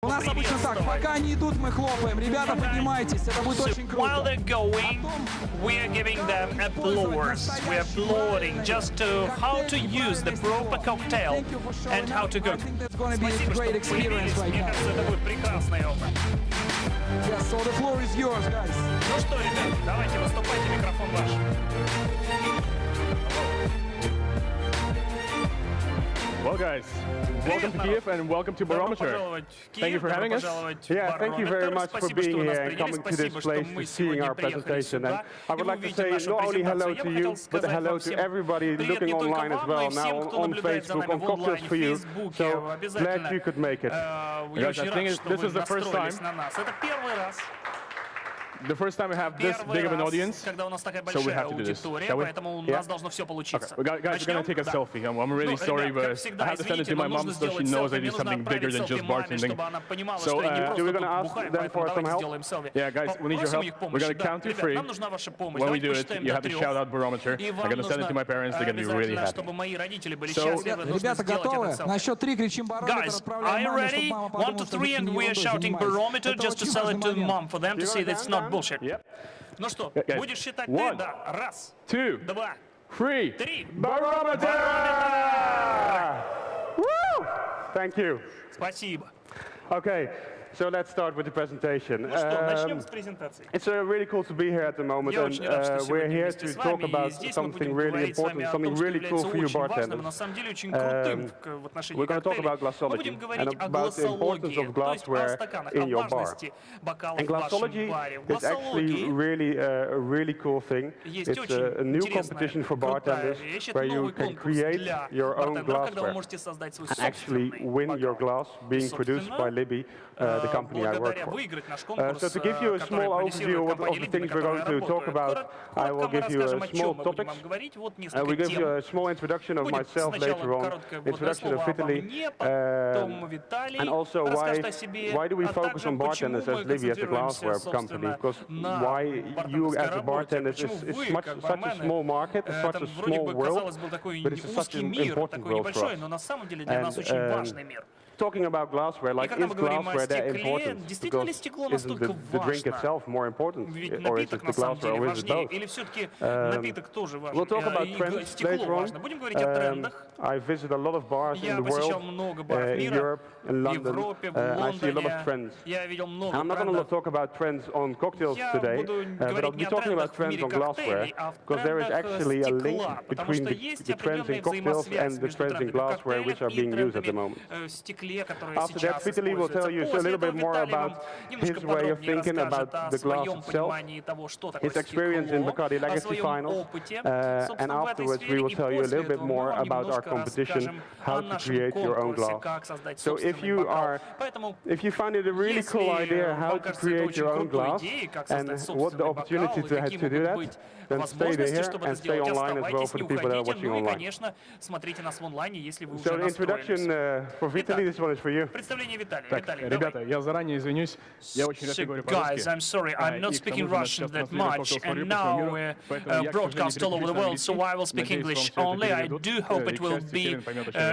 У нас обычно так, пока они идут, мы хлопаем. Ребята, поднимайтесь, это будет очень круто. While they're going, we are giving them applause. We are applauding just to how to use the proper cocktail and how to cook. Спасибо, great experience right now. Это будет прекрасный опыт. Yes, so the floor is yours, guys. Ну что, ребят, давайте выступайте, микрофон ваш. Well, guys, welcome to Kiev and welcome to Barometer. Thank you for having us. Yeah, thank you very much for being here and coming to this place to seeing our presentation. And I would like to say not only hello to you, but hello to everybody looking online as well now on Facebook, on Cocktails for You. So glad you could make it. Guys, I think this is the first time. The first time we have this big of an audience, so we have to do this. Shall we? Yeah. Okay. Guys, we're going to take a selfie. I'm really sorry, but I have to send it to my mom so she knows I do something bigger than just bartending. So, do we going to ask them for some help? Yeah, guys, we need your help. We're going to count to 3. When we do it, you have to shout out Barometer. I'm going to send it to my parents. They're going to be really happy. So, ребята, готовы? На счет 3 кричим Barometer. Guys, are you ready? 1 to 3, and we are shouting Barometer just to sell it to mom for them to see that it's not bullshit. Yep. Ну что, будешь считать ты? Да. 1, 2, 3. Barometer! Woo! Thank you. Спасибо. Okay. So let's start with the presentation. Ну что, начнем с презентации. It's really cool to be here at the moment, and we're here to talk about something really important, something really cool for you bartenders. We're going to talk about glassology and about the importance of glassware in your bar. And glassology is actually really a really cool thing. It's a new competition for bartenders where you can create your own glassware and actually win your glass being produced by Libby, the company I work for. So to give you a small overview of the things we're going to talk about, I will give you a small topics. We'll give you a small introduction of myself later on, introduction of Vitaly, and also why do we focus on bartenders as Libby as a glassware company? Because why you as a bartender is such a small market, it's such a small world, but it's such an important world for us. And, talking about glassware, like is glassware that important? Because isn't the drink itself more important? Or is it the glassware, or is it both? We'll talk about trends later on. I visit a lot of bars in the world, in Europe, in London, and I see a lot of trends. And I'm not going to talk about trends on cocktails today, but I'll be talking about trends on glassware, because there is actually a link between the trends in cocktails and the trends in glassware which are being used at the moment. After that, Vitaly will tell you a little bit more about his way of thinking about the glass itself, his experience in Bacardi Legacy finals, and afterwards we will tell you a little bit more about our competition, how to create your own glass. So if you find it a really cool idea how to create your own glass and what the opportunity to do that, then stay there and stay online as well for the people that are watching online. So the introduction for Vitaly, this one is for you. Так, ребята, я заранее извинюсь, я очень редко говорю по-русски. Guys, I'm sorry, I'm not speaking Russian that much, and now we're broadcast all over the world, so I will speak English only. I do hope it will be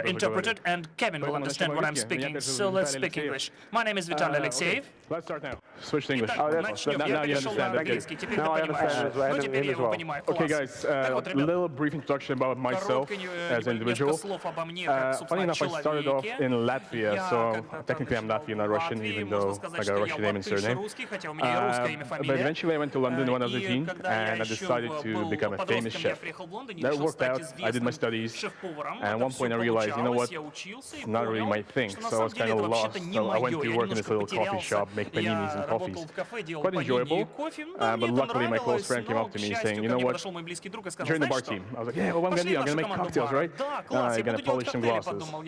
interpreted, and Kevin will understand what I'm speaking, so let's speak English. My name is Vitaly Alekseyev. Let's start now. Switch to English. Now you understand. Now I understand as well. Okay, guys, a little brief introduction about myself as an individual. Funny enough, I started off in Latvia, so technically I'm Latvian, not Russian, even though I got a Russian name and surname. But eventually I went to London when I was 18, and I decided to become a famous chef. That worked out. I did my studies, and at one point I realized, you know what, it's not really my thing, so I was kind of lost. So I went to work in this little coffee shop, make paninis and coffees. Quite enjoyable, but luckily my close friend came up to me saying, you know what, join the bar team. I was like, yeah, well, what I'm going to do, I'm going to make cocktails, right? You're going to polish some glasses. I was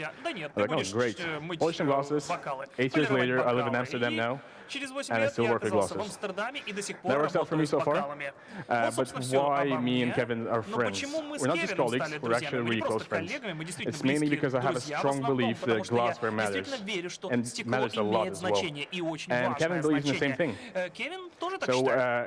like, oh, great. Polish some glasses. 8 years later, I live in Amsterdam now, and I still work with glasses. That works out for me so far. But why me and Kevin are friends? We're not just colleagues, we're actually really close friends. It's mainly because I have a strong belief that glassware matters, and matters a lot as well. And Kevin believes in the same thing. So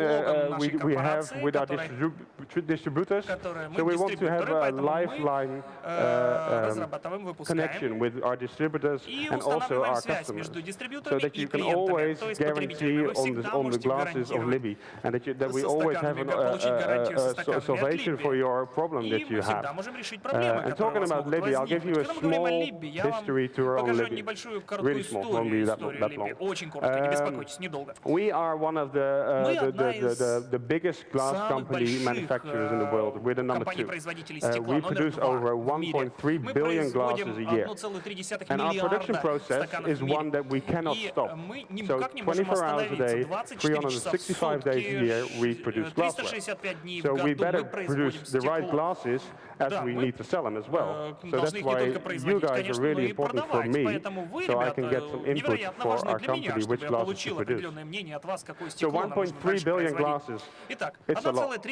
we have with our distributors. So we want to have a lifeline connection with our distributors and also our customers, so that you can always guarantee on the glasses of Libby, and that we always have a salvation for your problem that you have. And talking about Libby, I'll give you a small history tour on Libby. Really small, won't be that long. We are one of the biggest glass company manufacturers in the world. We're the number 2. We produce over 1.3 billion glasses a year. And our production process is one that we cannot stop. So 24 hours a day, 365 days a year, we produce glassware. So we better produce the right glasses as we need to sell them as well. So that's why you guys are really important for me, so I can get some input for our company which glasses to produce. So 1.3 billion glasses, it's a lot.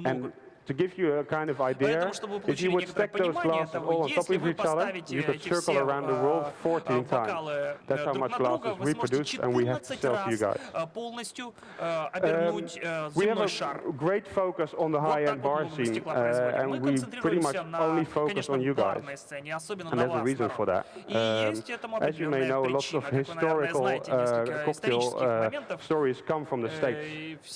And to give you a kind of idea, if you would stack those glasses all on top of each other, you could circle around the world 14 times. That's how much glasses we produce and we have to sell to you guys. We have a great focus on the high-end bar scene, and we pretty much only focus on you guys. And there's a reason for that. As you may know, lots of historical cocktail stories come from the States.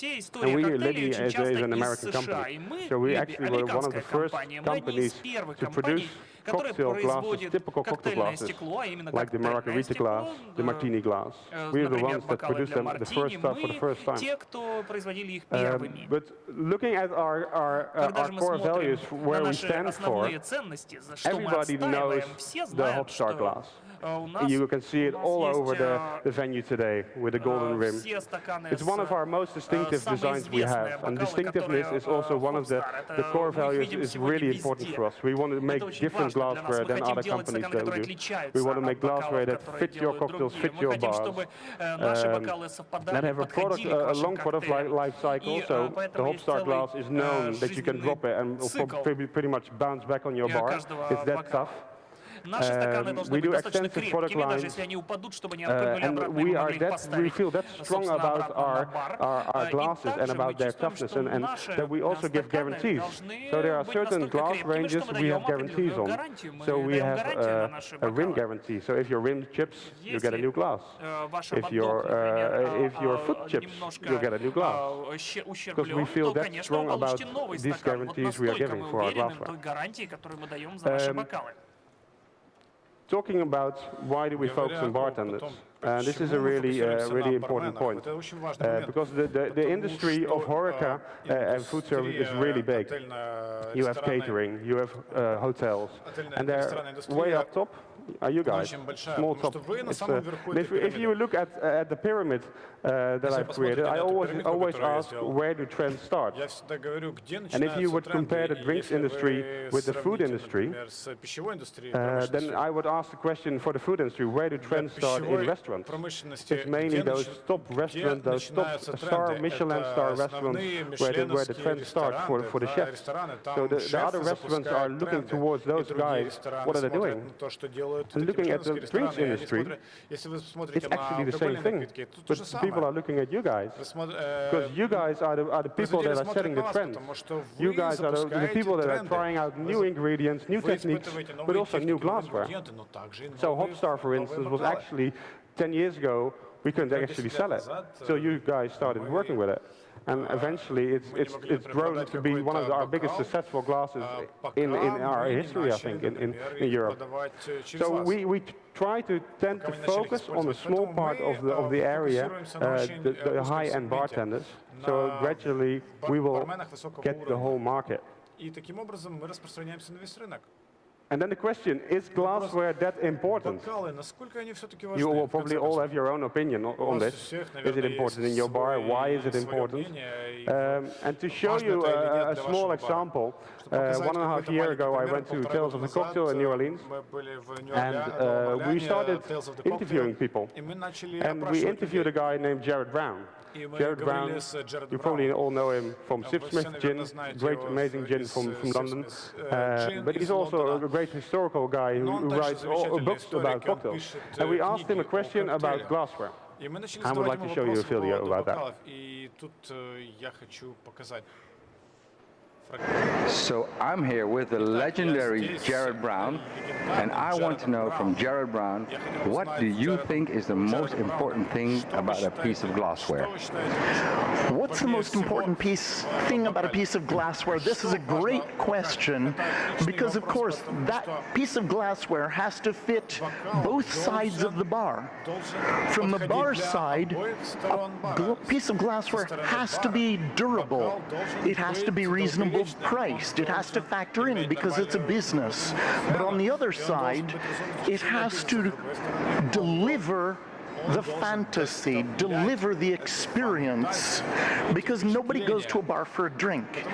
And Liddy is an American company. So we actually were one of the first companies to produce cocktail glasses, typical cocktail glasses, like the margarita glass, the martini glass. We are the ones that produced them the first stuff for the first time. But looking at our core values, where we stand for, everybody knows the Hopstar glass. You can see it all over the venue today with the golden rim. It's one of our most distinctive designs we have, and distinctiveness is also one of the core values is really important for us. We want to make different glassware than other companies that do. We want to make glassware that fit your cocktails, fit your bars, that have a long product life cycle, so the Hopstar glass is known that you can drop it and it'll pretty much bounce back on your bar. It's that tough. We do extensive product lines, and we feel that strong about our glasses and about their toughness, and that we also give guarantees. So there are certain glass ranges we have guarantees on. So we have a rim guarantee. So if your rim chips, you get a new glass. If your foot chips, you get a new glass. Because we feel that strong about these guarantees we are giving for our glassware. Talking about why do we focus on bartenders, this is a really important point, because the industry of HoReCa and food service is really big. You have catering, you have hotels, and they're way up top. Are you guys? Small top. If you look at the pyramid that I've created, I always ask, where do trends start? And if you would compare the drinks industry with the food industry, then I would ask the question for the food industry, where do trends start in restaurants? It's mainly those top restaurants, those top Michelin star restaurants where the trends start for the chefs. So the other restaurants are looking towards those guys. What are they doing? And looking at the drinks industry, it's actually the same thing. But people are looking at you guys, because you guys are the people that are setting the trends. You guys are the people that are trying out new ingredients, new techniques, but also new glassware. So Hopstar, for instance, was actually 10 years ago, we couldn't actually sell it. So you guys started working with it. And eventually it's grown to be one of our biggest successful glasses in our history, I think, in Europe. So we try to tend to focus on a small part of the area, the high-end bartenders. So gradually we will get the whole market. And then the question, is glassware that important? You will probably all have your own opinion on this. Is it important in your bar? Why is it important? And to show you a small example, 1.5 years ago I went to Tales of the Cocktail in New Orleans, and we started interviewing people. And we interviewed a guy named Jared Brown. Jared Brown, you probably all know him from Sipsmith Gin, great amazing gin from London, but he's also a great historical guy who writes books about cocktails. And we asked him a question about glassware. I would like to show you a video about that. So I'm here with the legendary Jared Brown, and I want to know from Jared Brown, what do you think is the most important thing about a piece of glassware? What's the most important thing about a piece of glassware? This is a great question, because of course that piece of glassware has to fit both sides of the bar. From the bar side, a piece of glassware has to be durable. It has to be reasonable priced. It has to factor in because it's a business. But on the other side, it has to deliver the fantasy, deliver the experience, because nobody goes to a bar for a drink.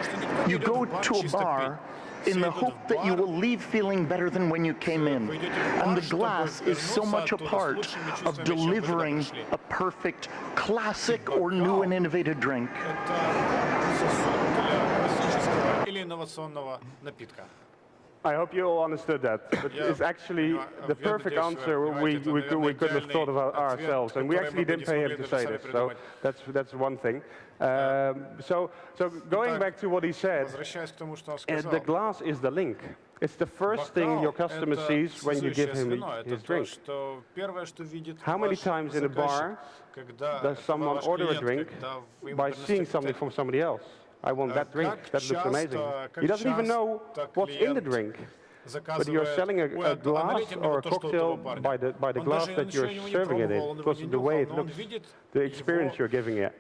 You go to a bar in the hope that you will leave feeling better than when you came in. And the glass is so much a part of delivering a perfect classic or new and innovative drink. I hope you all understood that. But it's actually the perfect answer we couldn't have thought of ourselves. And we actually didn't pay him to say this. So that's one thing. So going back to what he said, the glass is the link. It's the first thing your customer sees when you give him his drink. How many times in a bar does someone order a drink by seeing something from somebody else? I want that drink, that looks amazing. He doesn't even know what's in the drink. But you're selling a glass or a cocktail by the glass that you're serving it in, because of the way it looks, the experience you're giving it.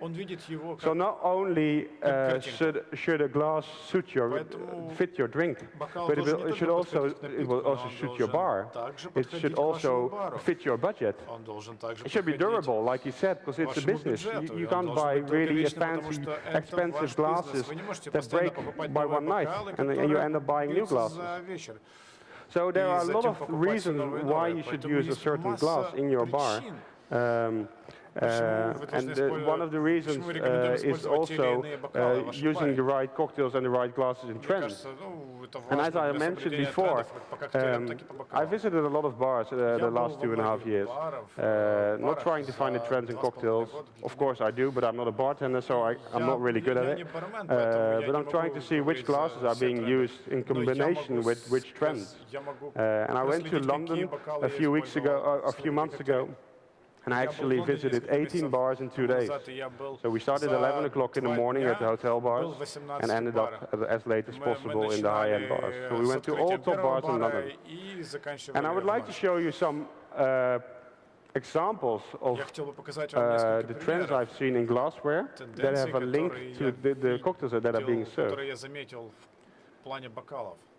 So not only should a glass fit your drink, but it will also suit your bar. It should also fit your budget. It should be durable, like you said, because it's a business. You can't buy really fancy, expensive glasses that break by one night, and you end up buying new glasses. So there are a lot of reasons why you should use a certain glass in your bar. One of the reasons is also using the right cocktails and the right glasses in trends. And as I mentioned before, I visited a lot of bars the last 2.5 years, not trying to find the trends in cocktails. Of course I do, but I'm not a bartender, so I'm not really good at it. But I'm trying to see which glasses are being used in combination with which trends. And I went to London a few months ago, and I actually visited 18 bars in 2 days. So we started at 11 o'clock in the morning at the hotel bars and ended up as late as possible in the high-end bars. So we went to all top bars in London. And I would like to show you some examples of the trends I've seen in glassware that have a link to the cocktails that are being served.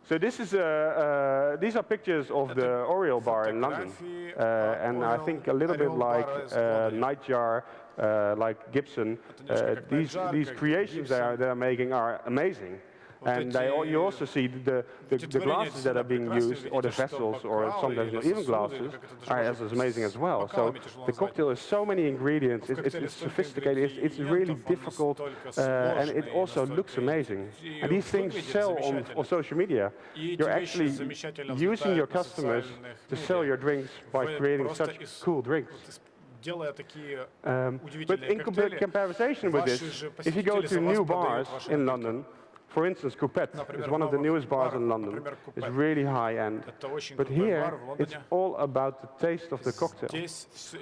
So this is these are pictures of the Oriole bar in London, and I think a little bit like Nightjar, like Gibson. These creations they are making are amazing. And you also see the glasses that are being used, or the vessels, or sometimes not even glasses, are as amazing as well. So the cocktail has so many ingredients, it's sophisticated, it's really difficult, and it also looks amazing. And these things sell on social media. You're actually using your customers to sell your drinks by creating such cool drinks. But in comparison with this, if you go to new bars in London, for instance, Coupette is one of the newest bars in London. It's really high-end. But here, it's all about the taste of the cocktail. So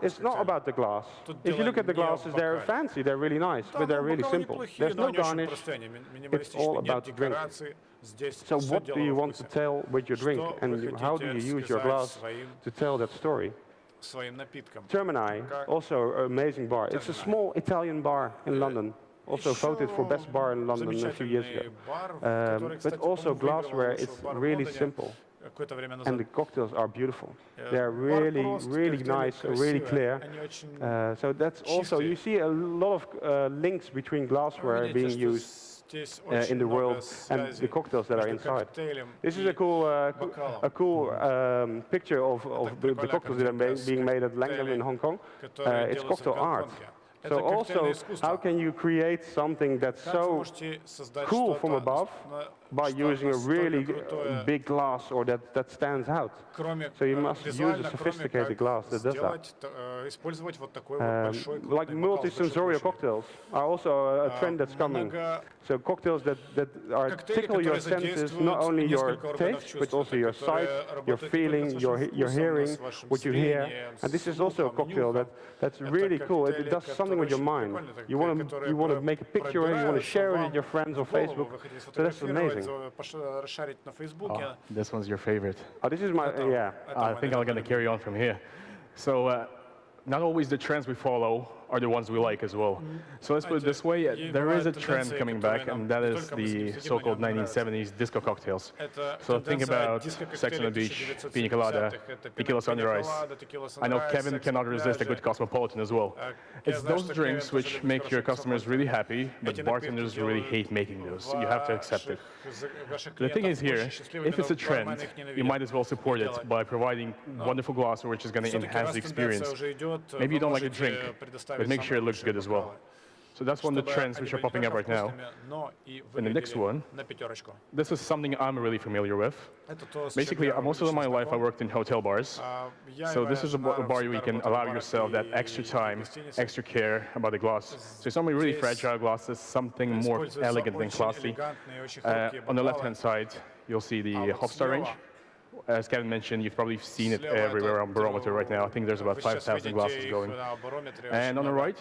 it's not about the glass. If you look at the glasses, they're fancy, they're really nice, but they're really simple. There's no garnish. It's all about the drink. So what do you want to tell with your drink, and how do you use your glass to tell that story? Termini, also an amazing bar. It's a small Italian bar in London. Also voted for best bar in London a few years ago. But also glassware, it's really simple. And the cocktails are beautiful. They're really, really nice, really clear. So that's also, you see a lot of links between glassware being used in the world and the cocktails that are inside. This is a cool picture of the cocktails that are being made at Langham in Hong Kong. It's cocktail art. So also, how can you create something that's so cool from above by using a really big glass or that stands out? So you must use a sophisticated glass that does that. Like multi-sensorial cocktails are also a trend that's coming. So cocktails that tickle your senses, not only your taste, but also your sight, your feeling, your hearing, what you hear. And this is also a cocktail that's really cool. It does something with your mind. You want to make a picture, you want to share it with your friends on Facebook. So that's amazing. Oh, this one's your favorite. Oh, this is my, yeah. I think I'm going to carry on from here. So not always the trends we follow are the ones we like as well. So let's put it this way, there is a trend coming back, and that is the so-called 1970s disco cocktails. So think about Sex on the Beach, Pina Colada, Tequila Sunrise. I know Kevin cannot resist a good Cosmopolitan as well. It's those drinks which make your customers really happy, but bartenders really hate making those. You have to accept it. The thing is here, if it's a trend, you might as well support it by providing wonderful glassware which is going to enhance the experience. Maybe you don't like the drink, but make sure it looks good as well. So that's one of the trends which are popping up right now. And the next one, this is something I'm really familiar with. Basically, most of my life I worked in hotel bars. So this is a bar where you can allow yourself that extra time, extra care about the glass. So something really fragile glasses, something more elegant and classy. On the left-hand side, you'll see the Hofstar range. As Kevin mentioned, you've probably seen it everywhere on Barometer right now. I think there's about 5,000 glasses going. And on the right,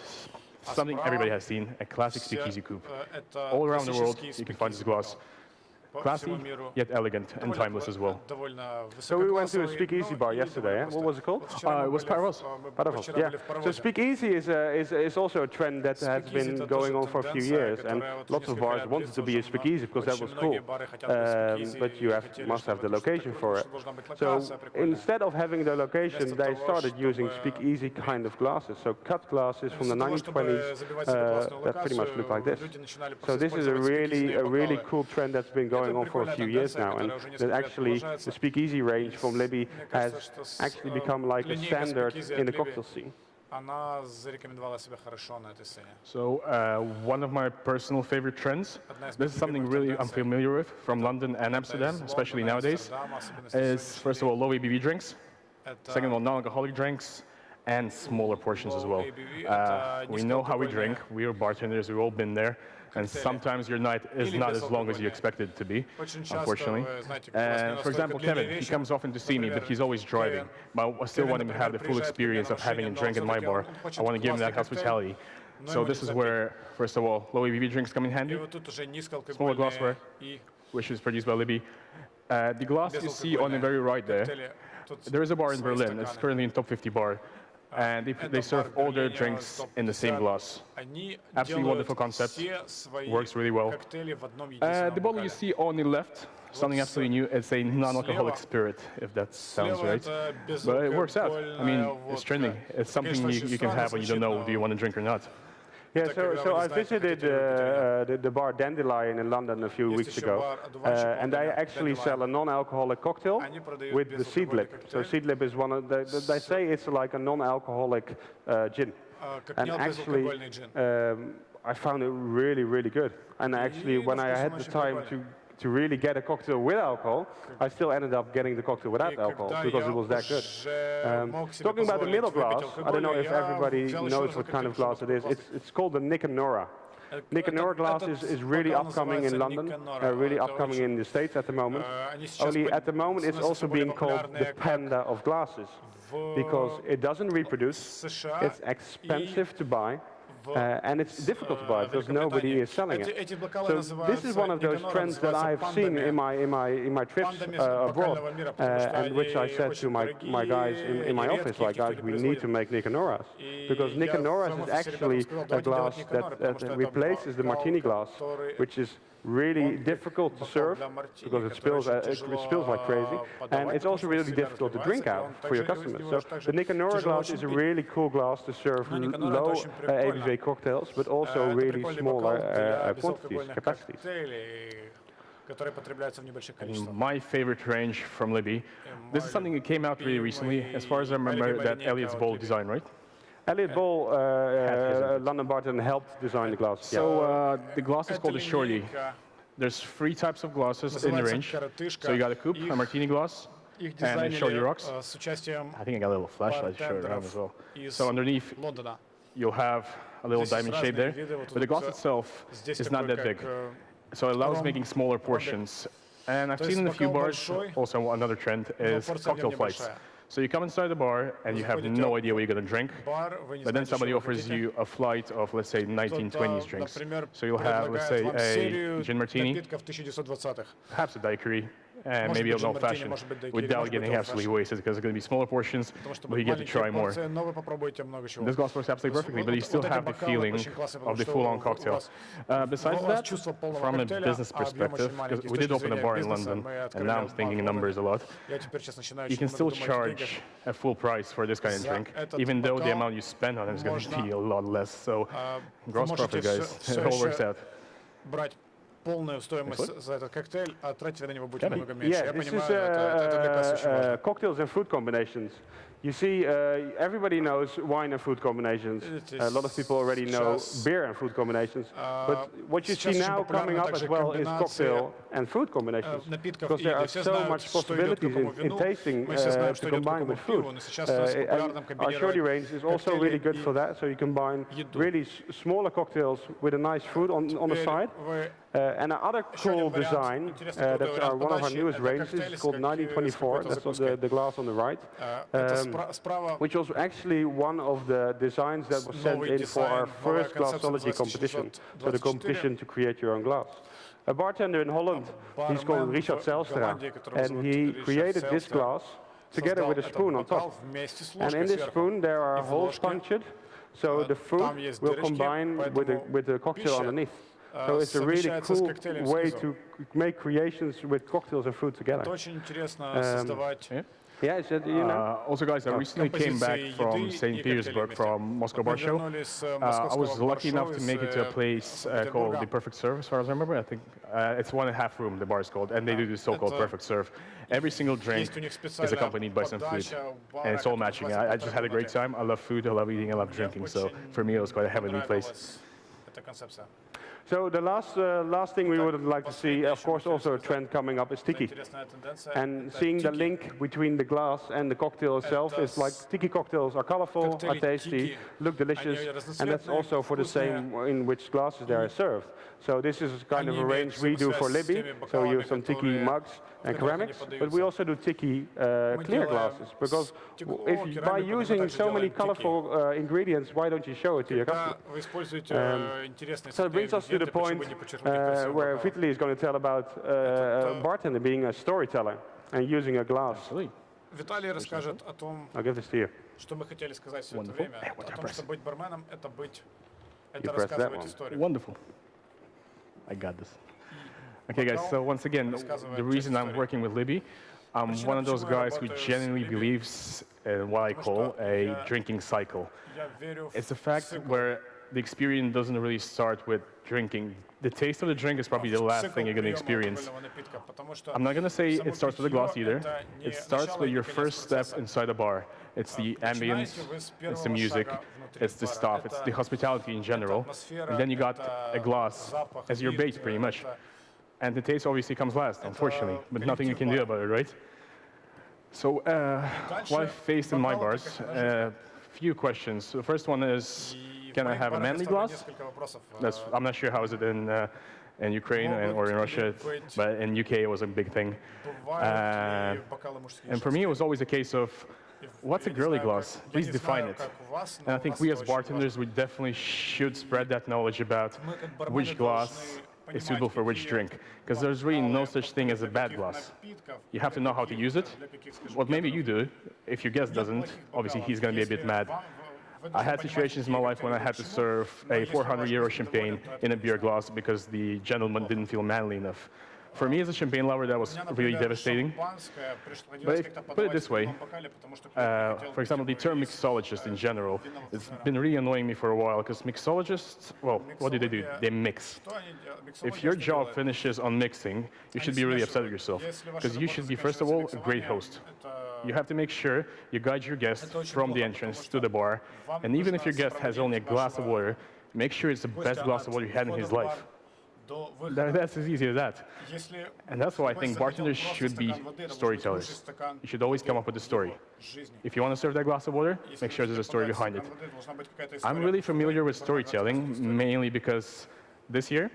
something everybody has seen, a classic speakeasy coupe. All around the world, you can find this glass. Classy, yet elegant and timeless as well. So we went to a speakeasy bar yesterday, eh? What was it called? It was Paravos. Paravos, yeah. So speakeasy is also a trend that has been going on for a few years, and lots of bars wanted to be a speakeasy because that was cool. But you must have the location for it. So instead of having the location, they started using speakeasy kind of glasses. So cut glasses from the 1920s that pretty much look like this. So this is a really cool trend that's been going on for a few years now, and that actually the speakeasy range from Libby has actually become like a standard in the cocktail scene. So one of my personal favorite trends, this is something really I'm familiar with from London and Amsterdam, especially nowadays, is first of all low ABV drinks, second of all non-alcoholic drinks, and smaller portions as well. We know how we drink, we are bartenders, we've all been there. And sometimes your night is not as long as you expect it to be, unfortunately. And for example, Kevin, he comes often to see me, but he's always driving. But I still want him to have the full experience of having a drink in my bar. I want to give him that hospitality. So this is where, first of all, low ABV drinks come in handy. Smaller glassware, which is produced by Libby. The glass you see on the very right there is a bar in Berlin. It's currently in top 50 bar. And they serve all their drinks in the same glass. Absolutely wonderful concept, works really well. The bottle you see on the left, something absolutely new, it's a non-alcoholic spirit, if that sounds right. But it works out. I mean, it's trending. It's something you can have when you don't know, do you want to drink or not. Yeah, so I visited the bar Dandelion in London a few weeks ago, and they actually sell a non-alcoholic cocktail with the Seedlip. So Seedlip is one of they say it's like a non-alcoholic gin, and actually I found it really good. And actually, when I had the time to really get a cocktail with alcohol, I still ended up getting the cocktail without alcohol because it was that good. Talking about the middle glass, I don't know if everybody knows what kind of glass it is. It's called the Nick and Nora. Nick and Nora glass is really upcoming in London, really upcoming in the States at the moment. Only at the moment it's also being called the panda of glasses because it doesn't reproduce, it's expensive to buy, and it's difficult to buy because nobody is selling it. So this is one of those trends that I've seen in my trips abroad, and which I said to my guys in my office, like, guys, we need to make Nick and Noras, because Nick and Noras is actually a glass that replaces the martini glass, which is really difficult to serve because it spills like crazy, and it's also really difficult to drink out for your customers. So the Nick and Nora glass is a really cool glass to serve low ABV cocktails, but also really smaller quantities, capacities. And my favorite range from Libby, this is something that came out really recently. As far as I remember, that Elliot's Bowl design, right? Elliot Ball, London Bartender, helped design the glass. So the glass is called a shorty. There's 3 types of glasses in the range. So you got a coupe, a martini glass, and a shorty rocks. I think I got a little flashlight to show it around as well. So underneath, you'll have a little diamond shape there, but the glass itself is not that big. So it allows making smaller portions. And I've seen in a few bars, also another trend is cocktail flights. So you come inside the bar and you have no idea what you're going to drink, but then somebody offers you a flight of, let's say, 1920s drinks. So you'll have, let's say, a gin martini, perhaps a daiquiri, and maybe an old-fashioned without getting absolutely wasted, because it's going to be smaller portions, but you get to try more. This glass works absolutely perfectly, but you still have the feeling of the full-on cocktail. Besides that, from a business perspective, because we did open a bar in London, and now I'm thinking numbers a lot, you can still charge a full price for this kind of drink, even though the amount you spend on it is going to be a lot less. So, gross profit, guys, it all works out. Полную стоимость за этот коктейль, а тратить на него будете много меньше. Yeah, this is cocktails and fruit combinations. You see, everybody knows wine and fruit combinations. A lot of people already know beer and fruit combinations. But what you see now coming up as well is cocktail and fruit combinations, because there are so much possibilities in tasting to combine with food. Our shorty range is also really good for that. So you combine really smaller cocktails with a nice fruit on the side. And another cool design, that's one of our newest ranges, is called 1924. That's the glass on the right. Which was actually one of the designs that was sent in for our first glassology competition, so the competition to create your own glass. A bartender in Holland, he's called Richard Zijlstra, and he created this glass together with a spoon on top. And in this spoon there are holes punctured, so the fruit will combine with the cocktail underneath. So it's a really cool way to make creations with cocktails and fruit together. Yeah, you know. Also, guys, I recently came back from St. Petersburg from Moscow Bar Show. I was lucky enough to make it to a place called The Perfect Serve, as far as I remember. I think it's 1.5 room, the bar is called, and they do the so-called Perfect Serve. Every single drink is accompanied by some food, and it's all matching. I just had a great time. I love food, I love eating, I love drinking, so for me it was quite a heavenly place. So the last thing we would like to see, of course, also a trend coming up is tiki. And seeing the link between the glass and the cocktail itself is like tiki cocktails are colorful, are tasty, look delicious, and that's also for the same in which glasses they are served. So this is kind of a range we do for Libby, so you have some tiki mugs and ceramics, but we also do tiki clear glasses, because by using so many colorful ingredients, why don't you show it to your customer? So it brings us to the point where Vitaly is going to tell about a bartender being a storyteller and using a glass. Виталий расскажет о том, что мы хотели сказать все это время, о том, что быть барменом — это рассказывать историю. Wonderful. I got this. Okay, guys, so once again, the reason I'm working with Libby, I'm one of those guys who genuinely believes in what I call a drinking cycle. It's a fact where the experience doesn't really start with drinking. The taste of the drink is probably the last thing you're going to experience. I'm not going to say it starts with a glass either. It starts with your first step inside a bar. It's the ambience, it's the music, it's the stuff, it's the hospitality in general. And then you got a glass as your bait, pretty much. And the taste obviously comes last, unfortunately, but nothing you can do about it, right? So what I've faced in my bars, few questions. The first one is, can I have a manly glass? I'm not sure how is it in Ukraine or in Russia, but in UK it was a big thing. And for me it was always a case of, what's a girly glass? Please define it. And I think we as bartenders, we definitely should spread that knowledge about which glass is suitable for which drink, because there's really no such thing as a bad glass. You have to know how to use it. Well, maybe you do. If your guest doesn't, obviously he's going to be a bit mad. I had situations in my life when I had to serve a 400 € champagne in a beer glass because the gentleman didn't feel manly enough. For me as a champagne lover, that was really devastating. But put it this way, for example, the term mixologist in general, it's been really annoying me for a while, because mixologists, well, what do? They mix. If your job finishes on mixing, you should be really upset with yourself, because you should be, first of all, a great host. You have to make sure you guide your guest from the entrance to the bar, and even if your guest has only a glass of water, make sure it's the best glass of water he had in his life. That's as easy as that. And that's why I think bartenders should be storytellers. You should always come up with a story. If you want to serve that glass of water, make sure there's a story behind it. I'm really familiar with storytelling, mainly because this year,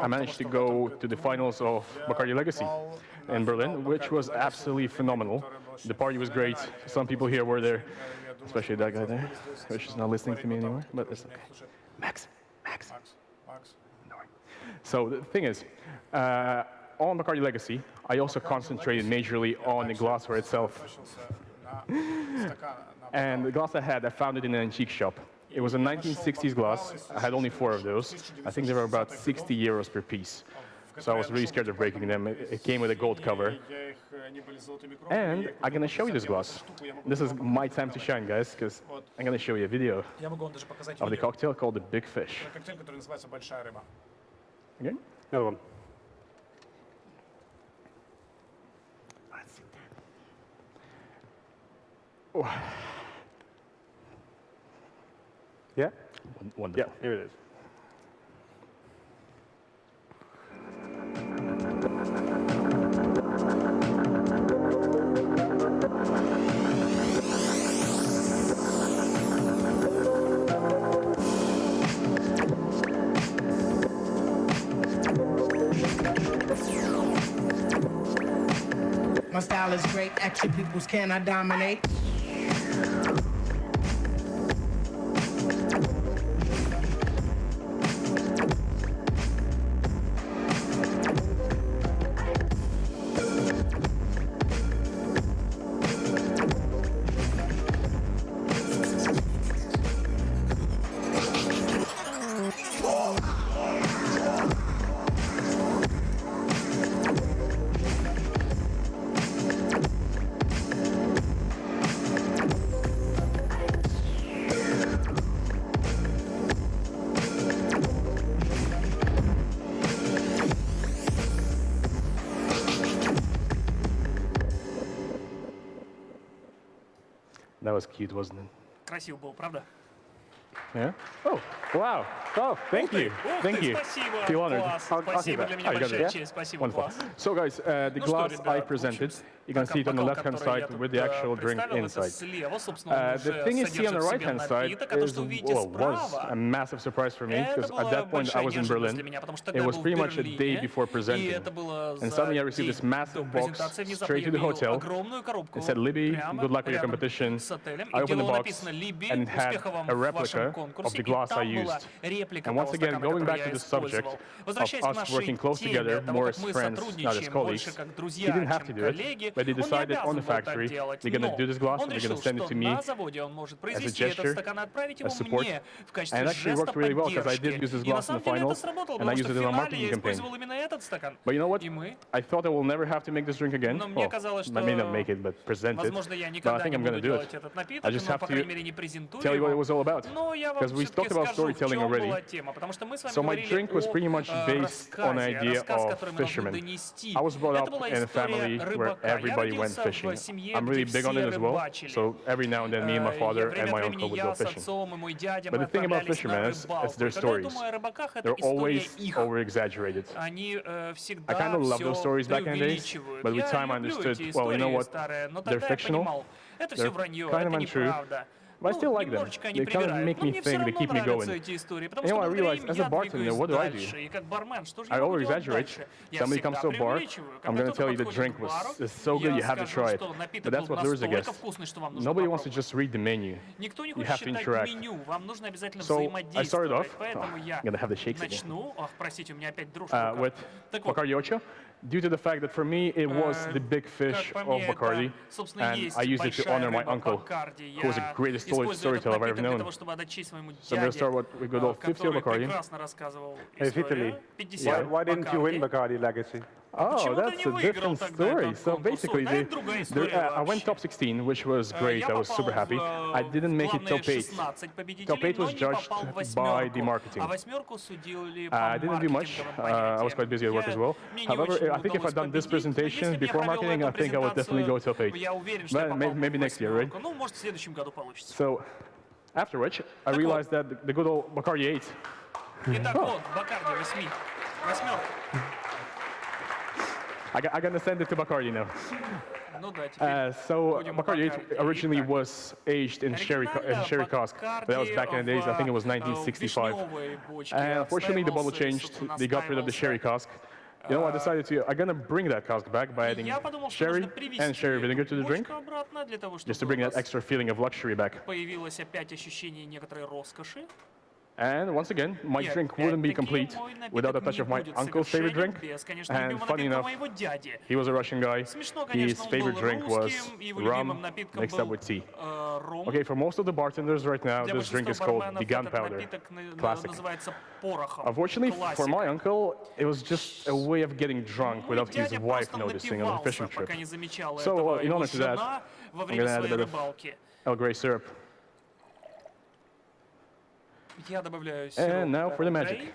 I managed to go to the finals of Bacardi Legacy in Berlin, which was absolutely phenomenal. The party was great. Some people here were there, especially that guy there, which is not listening to me anymore, but it's okay. Max. So the thing is, On Bacardi Legacy, I also concentrated majorly on the glassware itself. And the glass I had, I found it in an antique shop. It was a 1960s glass. I had only 4 of those. I think they were about 60 euros per piece. So I was really scared of breaking them. It came with a gold cover. And I'm going to show you this glass. This is my time to shine, guys, because I'm going to show you a video of the cocktail called the Big Fish. Okay? Another one. Oh. Yeah? Wonderful. Yeah, here it is. My style is great, action peoples cannot dominate. That was cute, wasn't it? Красиво было, правда? Yeah? Oh, wow. Oh, thank you. Thank you. Спасибо. Feel honored. Класс. Спасибо для меня Oh, you got it, большая yeah? честь. Спасибо, Wonderful. класс. So, guys, the Ну что, glass ребят, I в общем, presented, you can see it on the бокал, left-hand который я side тут with the actual drink представил, это inside. слева, собственно, он The уже thing you see on the содержит в себе right-hand side напиток, а то, is, что вы видите well, was справа, a massive surprise for me, это because at была that point I большая was in неожиданность Berlin. для меня, потому что тогда It я was был в pretty much a day Берлине, before и presenting. это было And за suddenly I received день this до massive box презентации. Внезапно straight я to the увидел hotel. огромную коробку It said, Libby, прямо good luck with your рядом competition. с отелем, I и opened где the было box, написано «Либи, and it had успехов вам a в вашем replica of конкурсе», the и glass I там была used. реплика And того once again, стакана, going который back я to the subject использовал. of Возвращаясь к us нашей working close теме, together, того, more как as мы friends, not as сотрудничаем больше colleagues, как he друзья, didn't have to чем do it, коллеги, but he он не decided on the обязан был так factory, делать, they're going to но do this glass, он and they're решил, going to send it что to me на заводе он может as a произвести этот gesture, стакан и отправить его as support. мне в And качестве it actually жеста worked really well, because I did поддержки. use this И на glass in the самом деле это finals, сработало, and I потому used что it в in our финале marketing я campaign. использовал именно этот стакан. But you know what? И мы, I thought I will never have to make this drink again. но мне Well, казалось, I may not что, make it, but present it. возможно, я But I никогда think не I'm going буду to do делать it. этот I напиток, just но, have по крайней to мере, не презентую tell you what it его. was all about. Но я вам Because we все-таки talked about скажу, в storytelling чем already. была тема, потому что мы с вами So my говорили drink was pretty much о based on an рассказе, idea рассказ, of который мы должны fishermen. донести. I was brought Это up была in a история family where рыбака. Я everybody went родился fishing. в семье, I'm где really big on все it as well. рыбачили. So every now and then, me and my father and Время my от времени uncle would я go с fishing. отцом и мой дядя, But мы the thing about отправлялись на fishermen is рыбалку. their И когда я stories. думаю о рыбаках, это They're история always их. over-exaggerated. Они I всегда kind of loved those все stories back in the days, преувеличивают. but with Я time I люблю understood, эти well, you know истории what, старые, но they're тогда я fictional, понимал, это they're все вранье, kind это of untrue, неправда. but I still like them. Немножечко они They kind of привирают, make но me мне все think, they равно keep me нравятся going. эти истории, потому You know, что I благодаря realized, им as a я bartender, двигаюсь what do I дальше. do? И как бармен, что же I я буду делать over-exaggerate. дальше? Я Somebody всегда comes to a bar, преувеличиваю. I'm Когда going to кто-то tell you the подходит drink к бару, is so good, you я have to скажу, try it. что But напиток that's был what lures a настолько guest. вкусный, что вам нужно Nobody wants to попробовать. just read the menu. Никто не You хочет have to читать interact. меню, вам нужно обязательно So I started взаимодействовать. off, Поэтому я I'm going to have the shakes again. начну. Ах, простите, у меня опять дрожь в руках. With Так вот, Bacardi Ocho, due to the fact that for me it was the big fish как по of мне, Bacardi, это, собственно, and есть I used it to большая honor my рыба uncle, Бакарди. who was the Я greatest использую этот storyteller I've ever напиток для known. того, чтобы отдать честь своему So I'm going to дяде, start with good old 50 который Bacardi. прекрасно рассказывал Hey, историю. Vitaly, 50 why didn't you win Бакарди. Bacardi Legacy? Oh, Почему ты that's не a выиграл different тогда story. этот So конкурс? basically, Да, это другая история I went вообще. top 16, which was great. I Я was super попал happy. в I didn't make it главные top 8. 16 Top победителей, 8 но was не judged попал в by the восьмерку. marketing. А восьмерку судили по I didn't do much. маркетинговым I was quite busy at work as well. Мне не However, очень I think if I'd удалось done this победить, но presentation если бы я before провел marketing, I эту think I would definitely go top 8. я уверен, что я But попал бы maybe в next year, right? восьмерку. Ну, может, в следующем году получится. So, after which, I realized that the good old Bacardi 8. Итак, вот, Бакарди 8. Восьмерка. I'm going to send it to Bacardi now. Ну да, теперь So будем Bacardi Бакарди. 8 originally Итак, was aged in sherry cask. But that was back in the days. I think it was 1965. And unfortunately, the bottle changed. They got rid of the sherry cask. You know, I decided I'm going to bring that cask back by adding sherry and sherry vinegar to the drink, just to bring that extra feeling of luxury back. Появилось опять ощущение некоторой роскоши. And once again, my drink wouldn't be complete without a touch of my uncle's favorite drink. And funny enough, he was a Russian guy. His favorite drink was rum mixed up with tea. Okay, for most of the bartenders right now, this drink is called the Gunpowder. Classic. Unfortunately, for my uncle, it was just a way of getting drunk without his wife noticing on the fishing trip. So, in honor to that, I'm going to add a bit of Earl Grey syrup. And now for the magic.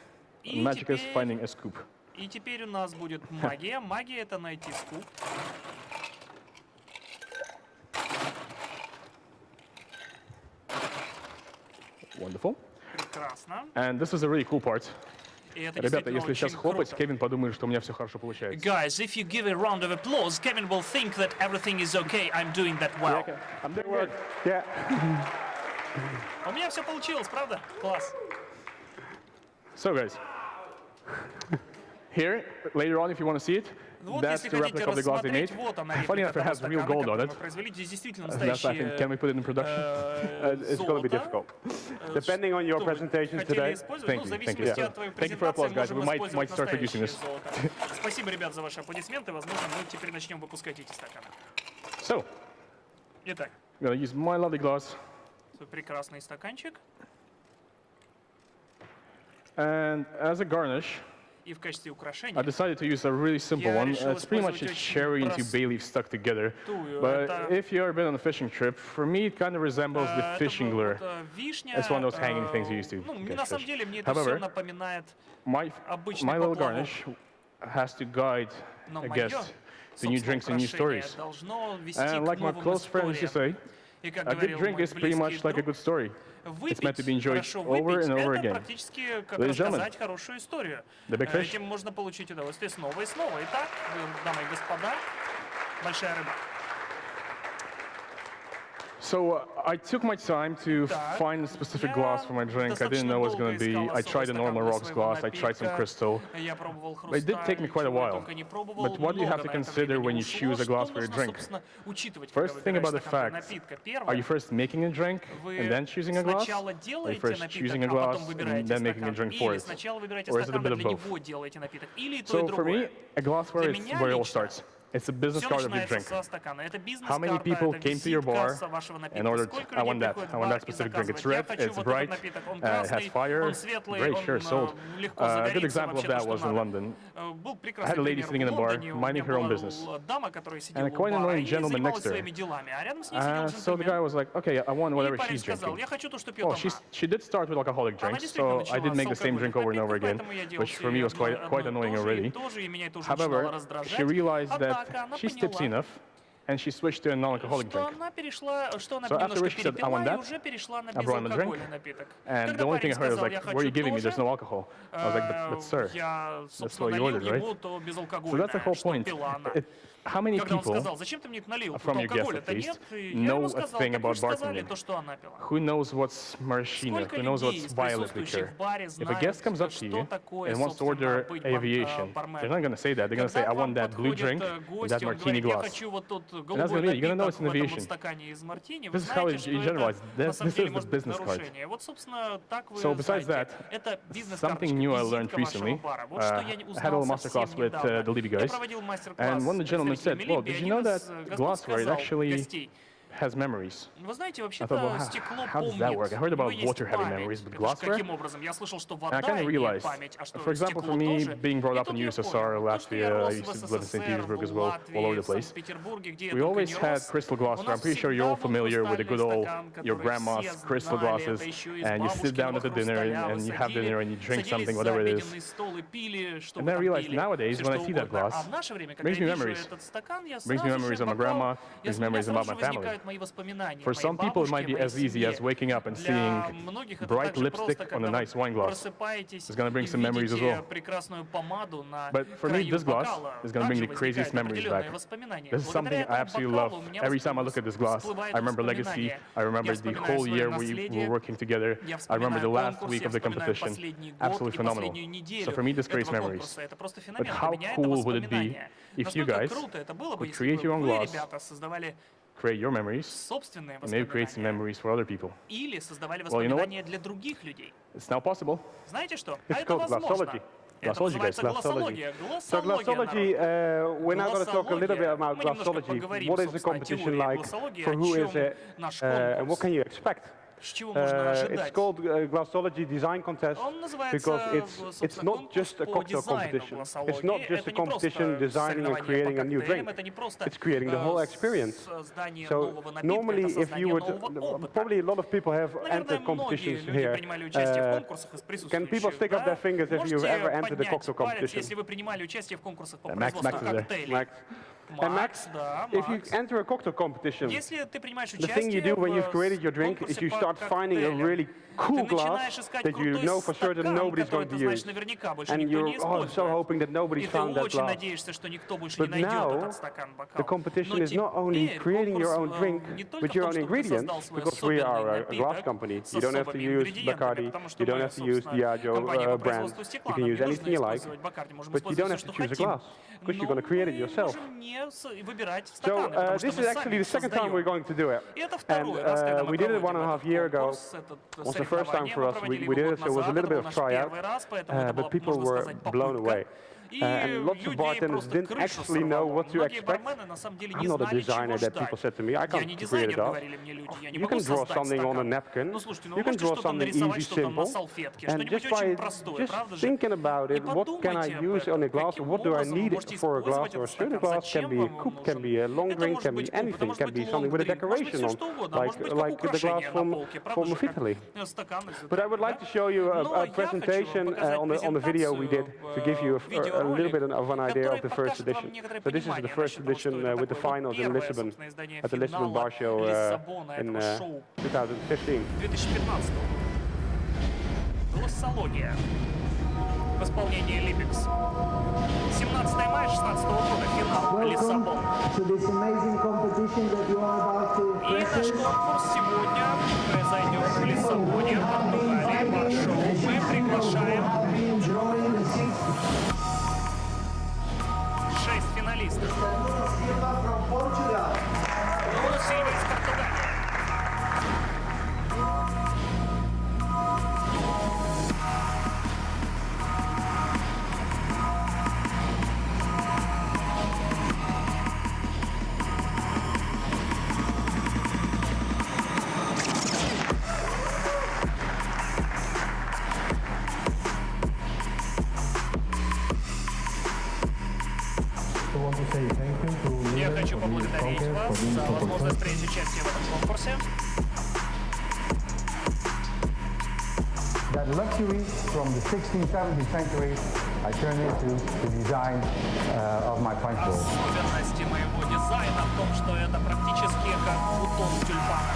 Magic is finding a scoop. И теперь у нас будет магия. Магия — это найти скуп. Wonderful. Прекрасно. And this is a really cool part. Ребята, если сейчас хлопать, Кевин подумает, что у меня все хорошо получается. Guys, if you give a round of applause, Kevin will think that everything is okay. I'm doing that well. I'm doing good. Yeah. У меня все получилось, правда? Класс. So guys, here, later on, if you want to see it, that's the replica of the glass they made. Funny enough, it has real gold on it. That's, I think, can we put it in production? It's going to be difficult. Depending on your presentations today. Thank you, thank you. Yeah. Thank you for applause, guys. We might start producing this. Спасибо, ребят, за ваши аплодисменты. Возможно, мы теперь начнем выпускать эти стаканы. So, Итак, I'm going to use my lovely glass. прекрасный стаканчик. And as a garnish, И в качестве украшения I decided to use a really simple one. It's pretty much a cherry and two bay leaves stuck together. But if you've ever been on a fishing trip, for me it kind of resembles the fishing lure. It's one of those hanging things you used to catch fish. However, my little garnish has to guide a guest to new drinks and new stories. And like my close friend used to say, a good drink is pretty much like a good story. It's meant to be enjoyed over and over again. Ladies and gentlemen, the big fish. Этим можно получить удовольствие снова и снова. Итак, дамы и господа, большая рыба. So I took my time to find a specific glass for my drink. I didn't know what it was going to be. I tried a normal rocks glass. I tried some crystal. But it did take me quite a while. But what do you have to consider when you choose a glass for your drink? First, think about the fact. Are you first making a drink and then choosing a glass? Or are you first choosing a glass and then making a drink for it? Or is it a bit of both? So for me, a glassware is where it all starts. It's a business card of your drink. How many people came to your bar and ordered, I want that specific drink. It's red, it's bright, it has fire. Great, sure, sold. A good example of that was in London. I had a lady sitting in a bar, minding her own business, and a quite annoying gentleman next to her. So the guy was like, okay, I want whatever she's drinking. Well, she did start with alcoholic drinks, so I did make the same drink over and over again, which for me was quite annoying already. However, she realized that she's tipsy enough, and she switched to a non-alcoholic drink. So afterwards she said, I want that. I brought him a drink. And the only thing I heard was like, what are you giving me? There's no alcohol. I was like, but sir, that's what you ordered, right? So that's the whole point. How many people, from your guests at least, know a thing about bartending? Who knows what's maraschino? Who knows what's violet liqueur? If a guest comes up to you and wants to order aviation, they're not going to say that. They're going to say, I want that blue drink in that martini glass. And that's going to be it. You're going to know it's an aviation. This is how it generalized. This is the business card. So besides that, something new I learned recently. I had a little masterclass with the Libby guys. And one of the gentlemen said, well, did you know that glassware, it actually has memories? I thought, well, how does that work? I heard about water-heavy memories, but glassware? And I kind of realized, for example, for me, being brought up in USSR, Latvia, I used to live in St. Petersburg as well, all over the place, we always had crystal glassware. I'm pretty sure you're all familiar with the good old, your grandma's crystal glasses, and you sit down at the dinner, and you have dinner, and you drink something, whatever it is. And then I realized nowadays, when I see that glass, it brings me memories. It brings me memories of my grandma, it brings me memories about my family. For some people, it might be as easy as waking up and seeing bright lipstick on a nice wine glass. It's going to bring some memories as well. But for me, this glass is going to bring the craziest memories back. This is something I absolutely love. Every time I look at this glass, I remember Legacy. I remember the whole year we were working together. I remember the last week of the competition. Absolutely phenomenal. So for me, this creates memories. But how cool would it be if you guys could create your own glass create your memories, and maybe create some memories for other people. Или создавали Well, you know what? воспоминания для других людей. It's now possible. Знаете что? It's Это called возможно. glassology. Это называется глоссология. So glassology, we're now going to talk a little bit about Мы немножко glassology. поговорим, What is the собственно, о competition теории like? глоссологии, For о who чем is it? наш And what конкурс. can you expect? С чего можно It's ожидать? called Glassology Design Contest Он because называется, it's not just a cocktail competition. It's not just a competition designing and creating a new drink. It's creating the whole experience. So normally, if you would, probably a lot of people have entered competitions here. Can people stick up their fingers if you've ever entered a cocktail competition? Если вы принимали участие в конкурсах по Max производству is there. коктейлей. And Max, if you enter a cocktail competition, Если ты принимаешь the thing you do when you've created your drink is you start finding a really cool glass that you know for certain nobody's going to use. And you're so hoping that nobody's found that glass. But now, the competition is not only creating your own drink with your own ingredients, because we are a glass company. You don't have to use Bacardi, you don't have to use Diageo brand, you can use anything you like, but you don't have to choose a glass, because you're going to create it yourself. So this is actually the second time we're going to do it. And we did it 1.5 years ago. It was the first time for us. We did it, so it was a little bit of tryout, but people were blown away. And lots of bartenders didn't actually know what to expect. I'm not a designer that people said to me, I can't create it up. You can draw something on a napkin, you can draw something easy, simple, and just by thinking about it, what can I use on a glass, or what do I need for a glass or a certain glass, can be a coupe, can be a long drink, can be anything, can be something with a decoration on, like the glass from Vitaly. But I would like to show you a presentation on the video we did to give you a little bit of an idea of the first edition. So this is the first edition with the finals in Lisbon, at the Lisbon Bar Show in 2015. Глоссология в исполнении Липекс. 17 мая 2016 года, финал Лиссабон. И наш конкурс сегодня произойдет в Лиссабоне, Португалии, Бар-шоу. Мы приглашаем 6 финалистов. Бруно Сильва из Португалии. Я хочу поблагодарить вас за возможность принять участие в этом конкурсе. That luxury from the 16th, 17th century, I turn into the design of my punch bowl. Особенности моего дизайна в том, что это практически как бутон тюльпана.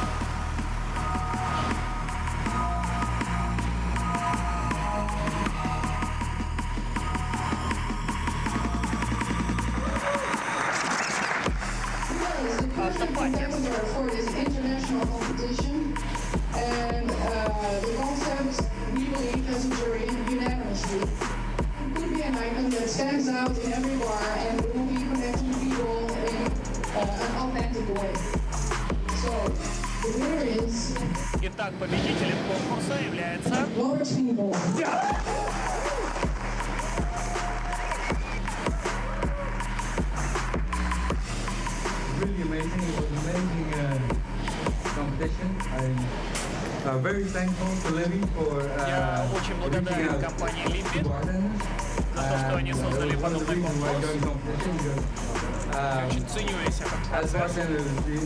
For this international competition, and the concept we believe has a jury unanimously. It could be an icon that stands out in every bar and will be connecting people in an authentic way. So the winner is. Итак, победителем конкурса является. Really amazing. It was an amazing competition. I'm very thankful to Levy for reaching out to bartenders. За то, что они создали подобный конкурс. As bartenders, the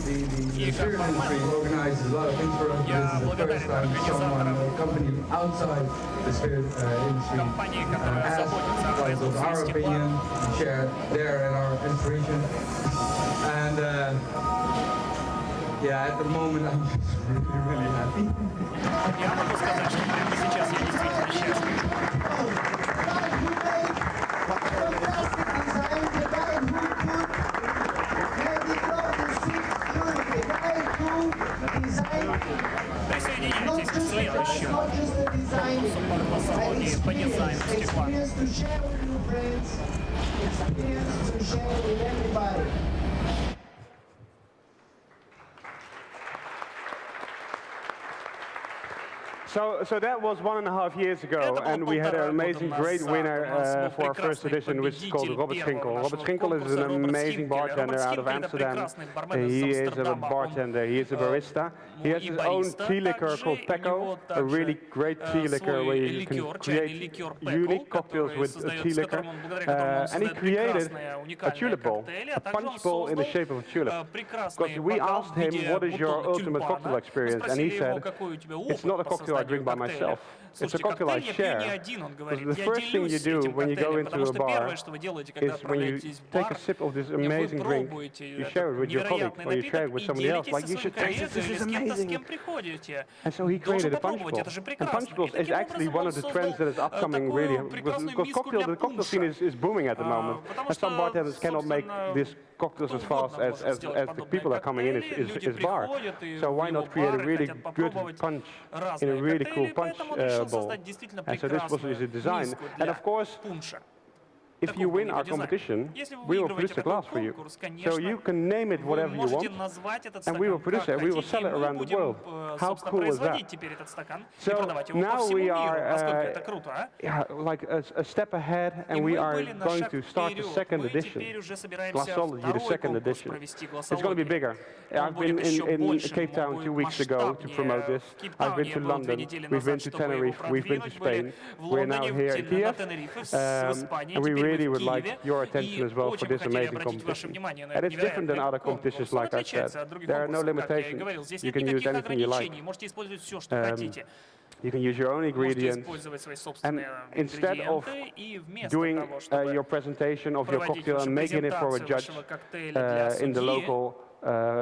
beer industry organizes a lot of things for us. This is the first time someone, a company outside the spirit industry, asked of our opinion, share their and our inspiration. And yeah, at the moment I'm just really happy. Я могу сказать, что прямо сейчас я действительно счастлив. Присоединяйтесь к следующему конкурсу по глоссологии по дизайну стекла. So that was 1.5 years ago, and we had an amazing, great winner for our first edition, which is called Vollebgegt. Vollebgegt is an amazing bartender out of Amsterdam. He is a bartender, he is a barista. He has his own tea liquor called Pecco, a really great tea liquor where you can create unique cocktails with a tea liquor. And he created a tulip bowl, a punch bowl in the shape of a tulip. Because we asked him, what is your ultimate cocktail experience? And he said, it's not a cocktail I drink by myself. It's a cocktail I share. Because the first thing you do when you go into a bar is when you take a sip of this amazing drink, you share it with your colleague, or you share it with somebody else. Like, you should taste it, this is amazing. And so he created a punch bowl. And punch bowls is actually one of the trends that is upcoming really, because the cocktail scene is booming at the moment. And some bartenders cannot make these cocktails as fast as the people are coming in his bar. So why not create a really good punch in a really cool punch bowl? And so this was his design. And of course, if you win our competition, we will produce a glass for you. So you can name it whatever you want, and we will produce it, we will sell it around the world. How cool is that? So now we are like a step ahead, and we are going to start the second edition, Glassology, the second edition. It's going to be bigger. I've been in Cape Town 2 weeks ago to promote this. I've been to London, we've been to Tenerife, we've been to Spain. We're now here in Kiev, and we really would like your attention as well for this amazing competition. And it's different than other competitions, like I said. There are no limitations. You can use anything you like. You can use your own ingredients, and instead of doing your presentation of your cocktail and making it for a judge in the local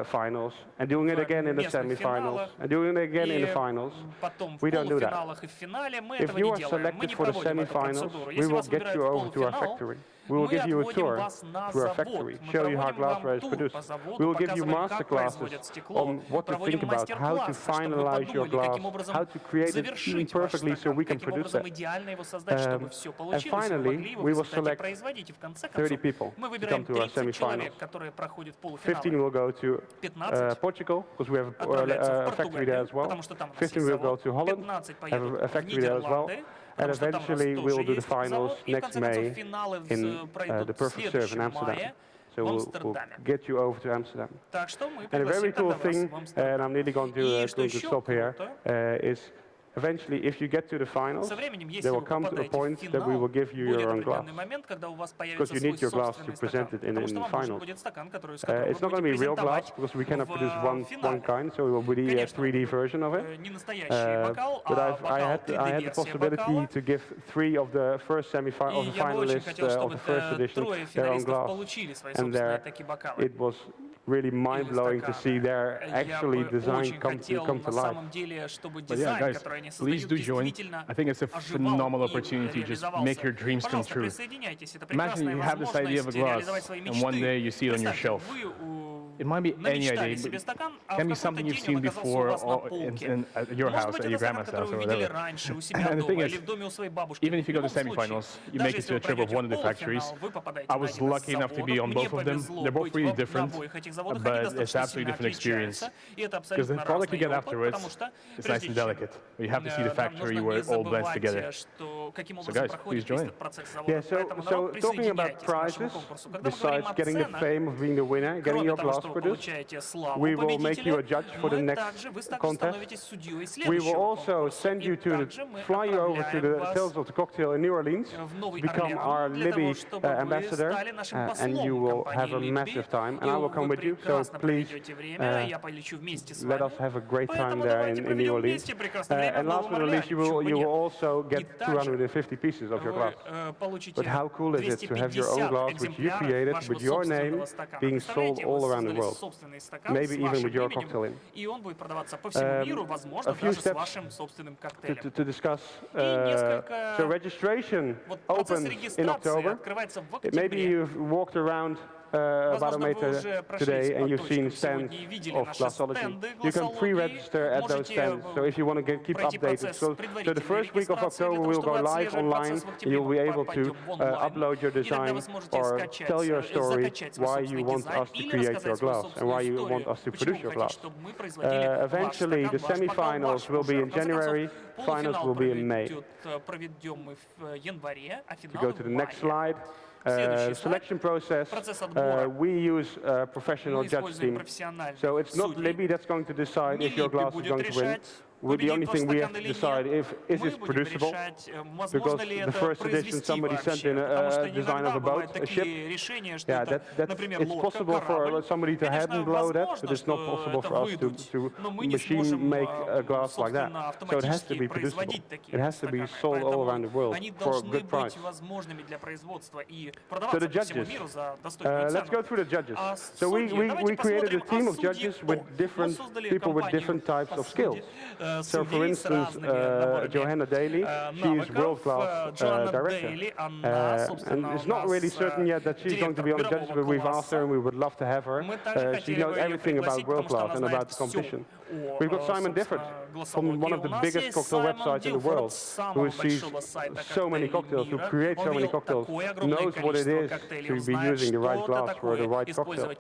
finals, and doing it again in the semi-finals, and doing it again in the finals, we don't do that. If you are selected for the semi-finals, we will get you over to our factory. We will give you a tour to our factory, show you how glassware is produced. We will give you master classes on what to think about, how to finalize your glass, how to create it even perfectly so we can produce it. And finally, we will select 30 people to come to our semi-finals. 15 will go to Portugal, because we have a factory there as well. 15 will go to Holland, have a factory there as well. And eventually we will do the finals next May in the Perfect Serve in Amsterdam. So we'll get you over to Amsterdam. And a very cool thing, and I'm nearly going to stop here, is eventually, if you get to the finals, there will come to a point that we will give you your own glass. Because you need your glass to present it in the finals. It's not going to be real glass, because we cannot produce one kind, so it will be a 3D version of it. But I had the possibility to give 3 of the first finalists of the first edition their own glass. And there, it was really mind-blowing to see their actually design come to life. But yeah, guys, please do join. I think it's a phenomenal opportunity to just make your dreams come true. Imagine you have this idea of a glass, and one day you see it on your shelf. It might be any idea, but it can be something you've seen before at your house, at your grandma's house, or whatever. And the thing is, even if you go to semifinals, you make it to a trip of one of the factories. I was lucky enough to be on both of them. They're both really different, but it's absolutely different experience. Because the product you get afterwards is nice and delicate. You have to see the factory where it all blends together. So guys, please join. Yeah, so talking about prizes, besides getting the fame of being the winner, getting your glass produced, we will make you a judge for the next contest. We will also send you fly you over to the Tales of the Cocktail in New Orleans, become our Libby ambassador, and you will have a massive time, and I will come with you, so please let us have a great time there in New Orleans. And last but not least, you will also get 250 pieces of your glass. But how cool is it to have your own glass, which you created, with your name, being sold all around the world? Maybe even with your cocktail in. A few steps to discuss. So registration opens in October. Maybe you've walked around about a meter today, and you've seen stands of Glassology. You can pre-register at those stands, so if you want to keep updated. So the first week of October we'll go live online, and you'll be able to upload your design or tell your story why you want us to create your glass and why you want us to produce your glass. Eventually the semi-finals will be in January, finals will be in May. To go to the next slide. Selection process, we use a professional judge team. So it's not Libby that's going to decide if your glass is going to win. The only thing we have to decide is it producible, because the first edition somebody sent in a design of a boat, a ship. Yeah, it's possible for somebody to hand blow that, but it's not possible for us to machine make a glass like that. So it has to be producible. It has to be sold all around the world for a good price. So the judges, let's go through the judges. So we created a team of judges with different people with different types of skills. So, for instance, Johanna Daly, she is world-class director. And it's not really certain yet that she's going to be on the judges, but we've asked her and we would love to have her. She knows everything about world-class and about the competition. We've got Simon Difford from one of the biggest cocktail websites in the world, who sees so many cocktails, who creates so many cocktails, knows what it is to be using the right glass for the right cocktail.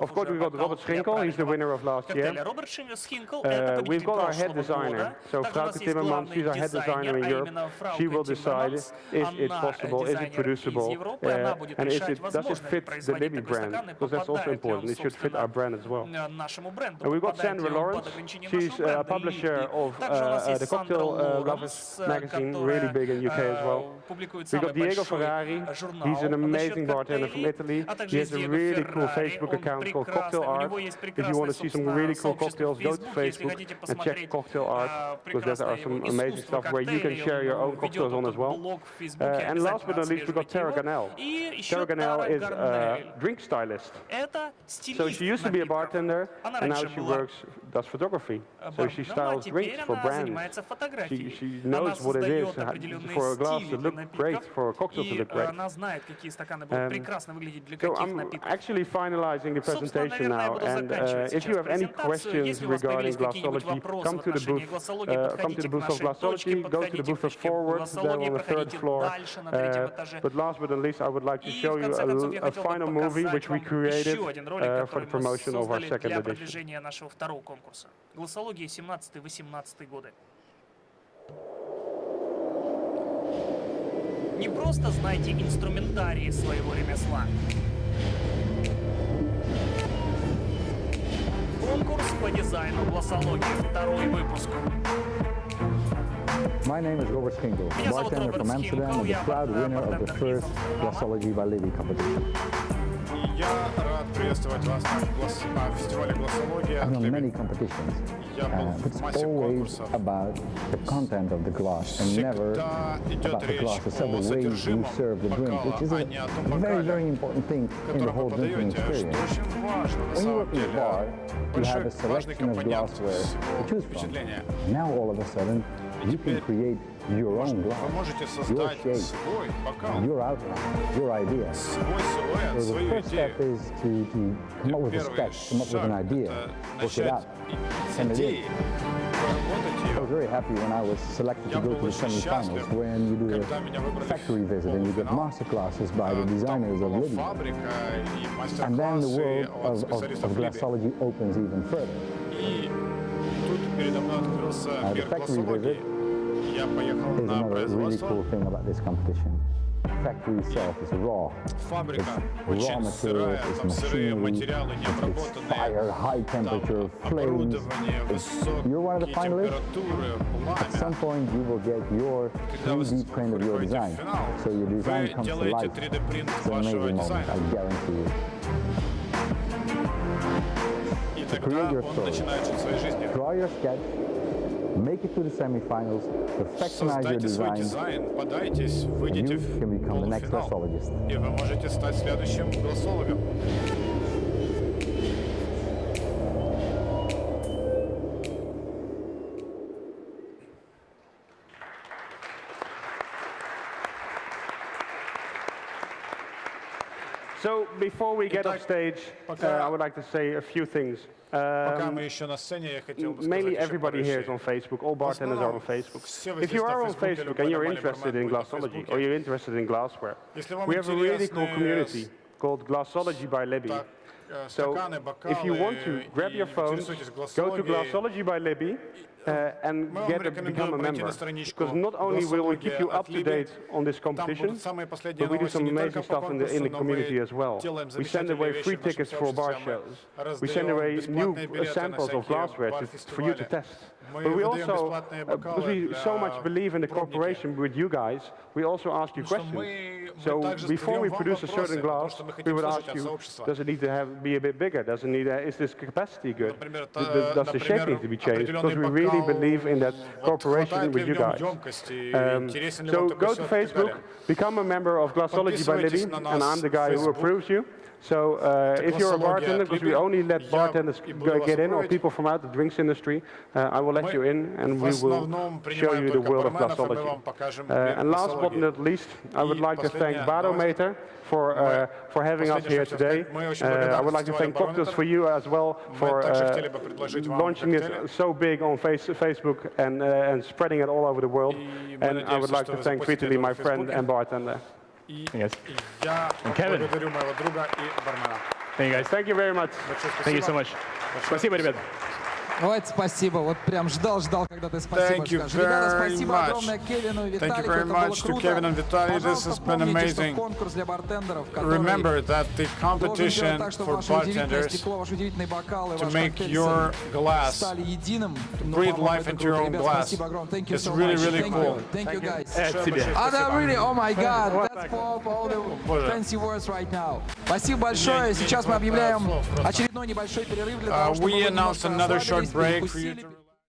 Of course, we've got Robert Schinkel, he's the winner of last year. We've got our head designer, so Frauke Timmermans, she's our head designer in Europe. She will decide if it's possible, is it producible, and does it fit the Libby brand, because that's also important, it should fit our brand as well. And we've got Sandra Lawrence, she's a publisher of the Cocktail Lovers magazine, really big in UK as well. We've got Diego Ferrari, he's an amazing bartender from Italy. He has a really cool Facebook account called Cocktail Art. If you want to see some really cool cocktails, go to Facebook and check Cocktail Art, because there are some amazing stuff where you can share your own cocktails on as well. And last but not least, we've got Tara Garnell. Tara Garnell is a drink stylist. So she used to be a bartender, and now she does photography. So she styles drinks for brands. She knows what it is for a glass to look great, for a cocktail to look great. So I'm actually finalizing the presentation now, and if you have any questions regarding Glassology, come to the booth of Glassology, go to the booth of Forward, there on the 3rd floor. But last but not least, I would like to show you a final movie which we created for the promotion of our second edition. Glassology 17-18 годы. Не просто знайте инструментарии своего ремесла. Конкурс по дизайну Glassology, второй выпуск. My name is Robert Schinkel, bartender from Amsterdam and the proud winner of the first Glassology by Libby competition. I've done many competitions, but it's always about the content of the glass and never about the glass itself, the way you serve the drink, which is a very, very important thing in the whole drinking experience. When you work in a bar, you have a selection of glassware to choose from. Now all of a sudden, you can create your own glass, your shape, your outline, your idea. So the first step is to come up with a sketch, come up with an idea, work it out, and it is. I was very happy when I was selected to go to the semi-finals, when you do a factory visit and you get master classes by the designers of Libby. And then the world of Glassology opens even further. The factory visit is another really cool thing about this competition. The factory itself is raw. It's raw materials, it's machinery, it's fire, high temperature, flames. You're one of the finalists. At some point you will get your 3D print of your design. So your design comes to life. It's an amazing moment, I guarantee you. To create your story, draw your sketch, make it to the semi-finals, perfectionize your design, and you can become the next glassologist. So before we get off stage, I would like to say a few things. Mainly everybody here is on Facebook, all bartenders are on Facebook. If you are on Facebook and you're interested in glassology or you're interested in glassware, we have a really cool community called Glassology by Libby. So if you want to, grab your phone, go to Glassology by Libby and become a member. Because not only will we keep you up to date on this competition, but we do some amazing stuff in the community as well. We send away free tickets for bar shows. We send away new samples of glassware for you to test. But we also, because we so much believe in the cooperation with you guys, we also ask you questions. So before we produce a certain glass, we would ask you, does it need to be a bit bigger? Does it need? Is this capacity good? Does the shape need to be changed? Because we really believe in that cooperation with you guys. So go to Facebook, become a member of Glassology by Libby, and I'm the guy who approves you. So if you're a bartender, because we only let bartenders get in, or people from out the drinks industry, I will let you in and we will show you the world of glassology. And last but not least, I would like to thank Barometer for having us here today. I would like to thank Cocktails for You as well for launching it so big on Facebook and spreading it all over the world. And I would like to thank Vitaly, my friend and bartender. Yes. And Kevin. Thank you guys. Thank you very much. Thank you so much. Спасибо, ребят. Давайте спасибо. Вот прям ждал, когда ты спасибо скажешь. Ребята, спасибо огромное Кевину и Виталию. Thank you very much to Kevin and Vitaly. This has been amazing. Remember that the competition for bartenders to make your glass, to breathe life into your own glass, is really, really cool. Thank you, guys. Really, oh my God, that's for all the fancy words right now. Спасибо большое. Сейчас мы объявляем очередной небольшой перерыв для того, чтобы we announced another short break for you to